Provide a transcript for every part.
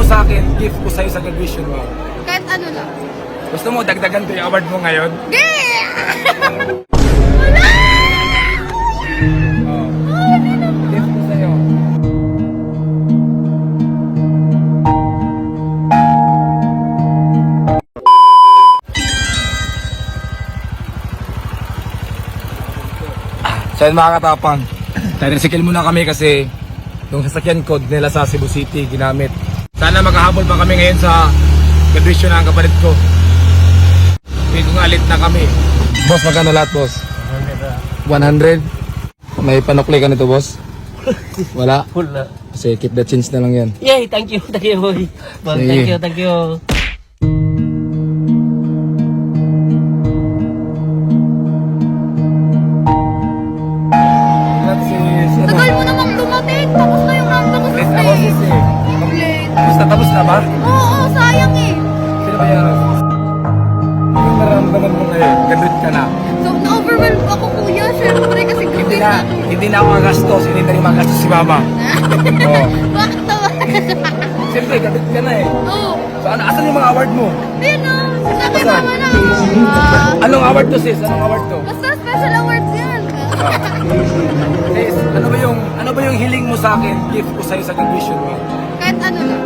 sa akin, gift ko sa'yo sa graduation mo. Kahit ano lang. Gusto mo, dagdagan ko yung award mo ngayon? Oh. Gift ko sa'yo. So yun mga katapang, tricycle muna kami kasi yung sasakyan code nila sa Cebu City ginamit. Sana makahabol pa kami ngayon sa graduation ng kapalit ko. Hindi ko nga late na kami. Boss, magkano lahat boss? 100? May panukli ka nito boss? Wala? Wala. Kasi keep the change na lang yan. Yay, thank you, boy. Well, Sige. thank you. Tagal mo namang dumating. Tapos na yung number ko sa Late ako sis eh. Late. Tapos na ba? Oo, sayang eh. Sino ba yan? Yung nararamdaman mo ngayon, graduate ka na. So, na-overwhelm ako kuya. Siyempre kasi Hindi graduate na, hindi na ako magastos, hindi na rin magastos si mama. Oo. Bakit naman? Siyempre, graduate ka na eh. Oo. So, asan yung mga award mo? Ayun na. Sabi Asan? mama na. Anong award to sis? Anong award to? Basta special awards yan. Sis, ano ba yung hiling mo sa akin? Gift ko sa'yo sa graduation mo. Kahit ano lang.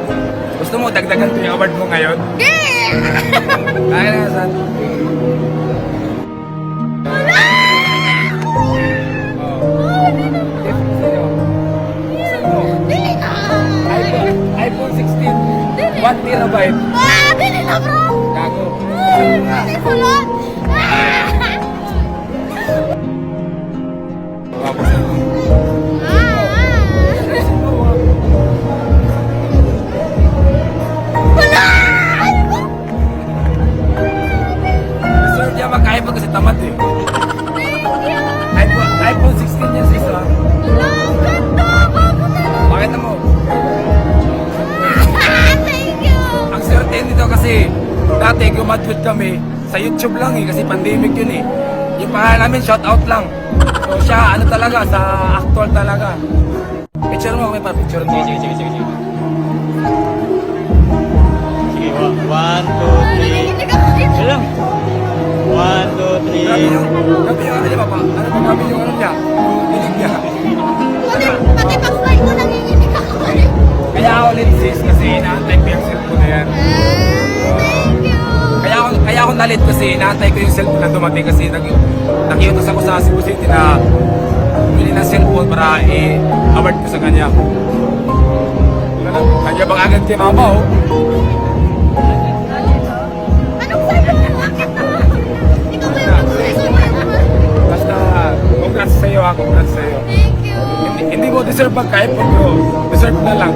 Gusto mo, dagdagan ko yung award mo ngayon? Kaya na, san? Gift ko sa'yo. Saan mo? Dili na. iPhone 16. 1 terabyte. Dili na bro. Gago. Dili ko lang. Tapos ano? Deserve niya mag-iPhone kasi tamad eh. iPhone 16 yan sis ha. Pakita mo. Ang certain nito kasi dati gumaduate kami sa YouTube lang eh kasi pandemic yun eh. Yung pangalan namin shoutout lang. So siya ano talaga sa actor talaga. Picture mo, may pa-picture mo. Sige. Sige, 1, 2, 3. Sige lang. 1, 2, Grabe 3. yung ano niya ba? Ano ba grabe yung ano niya? Hilig niya. Pati pag-slide ko nanginginig ako eh. Kaya ako ulit sis kasi inaantay ko yung cellphone na yan. Thank you. Kaya ako nalit kasi inaantay ko yung cellphone na dumating kasi nakiutos ako sa Cebu City na bili ng cellphone para i-award ko sa kanya. Kanya bang agad kay mama oh. Anong sabi ng bakit naman? Ikaw ba yung nag-uwi? Basta congrats sa iyo ha, congrats sa iyo. Thank you. Hindi mo deserve magka-iPhone bro. Deserve na lang.